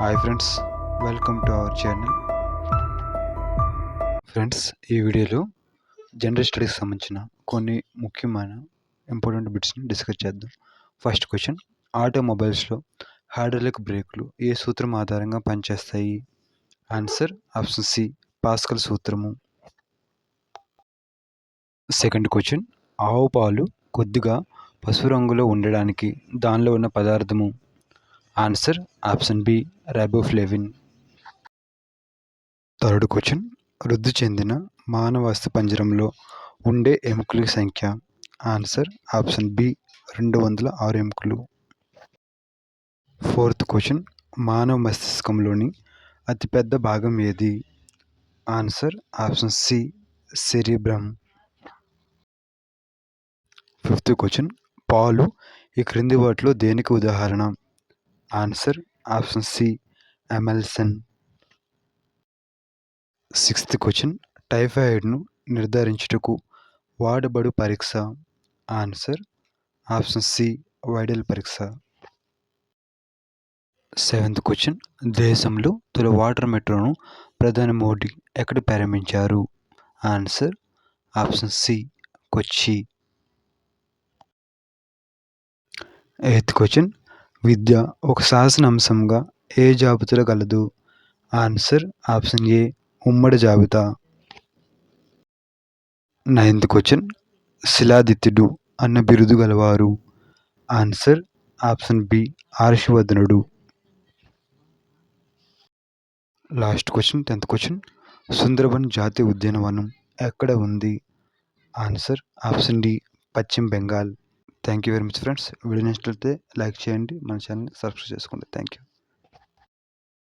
Hi friends, welcome to our channel. Friends, ఈ వీడియోలో general స్టడీస్కి సంబంధించిన కొన్ని ముఖ్యమైన ఇంపార్టెంట్ బిట్స్ని డిస్కస్ చేద్దాం. ఫస్ట్ క్వశ్చన్: ఆటోమొబైల్స్లో హైడ్రాలిక్ బ్రేకులు ఏ సూత్రం ఆధారంగా పనిచేస్తాయి? ఆన్సర్ ఆప్షన్ సి, పాస్కల్ సూత్రము. సెకండ్ క్వశ్చన్: ఆవు పాలు కొద్దిగా పసుపు రంగులో ఉండడానికి దానిలో ఉన్న పదార్థము? Answer option B, riboflavin. Third question: వృద్ధి చెందిన మానవ అస్థిపంజరంలో ఉండే ఎముకల సంఖ్య? ఆన్సర్ ఆప్షన్ బి, 206 ఎముకలు. ఫోర్త్ క్వశ్చన్: మానవ మస్తిష్కంలోని అతిపెద్ద భాగం ఏది? Answer option C, cerebrum. Fifth question: పాలు ఈ క్రింది వాటిలో దేనికి ఉదాహరణ? Answer option C, emulsion. Sixth question: టైఫాయిడ్ను నిర్ధారించుటకు వాడబడు పరీక్ష? ఆన్సర్ ఆప్షన్ సి, వైడల్ పరీక్ష. సెవెంత్ క్వశ్చన్: దేశంలో తొలి వాటర్ మెట్రోను ప్రధాని మోడీ ఎక్కడ ప్రారంభించారు? Answer option C, Kochi. Eighth question: విద్య ఒక శాసన అంశంగా ఏ జాబితాలో కలదు? ఆన్సర్ ఆప్షన్ ఏ, ఉమ్మడి జాబితా. నైన్త్ క్వశ్చన్: శిలాదిత్యుడు అన్న బిరుదు గలవారు? ఆన్సర్ ఆప్షన్ బి, హర్షవర్ధనుడు. Last question, 10th question: Sundarban జాతీయ ఉద్యానవనం ఎక్కడ ఉంది? Answer option D, Paschim Bengal. Thank you very much friends. Video నచ్చినట్లయితే లైక్ చేయండి, మన ఛానల్ని సబ్స్క్రైబ్ చేసుకోండి. Thank you.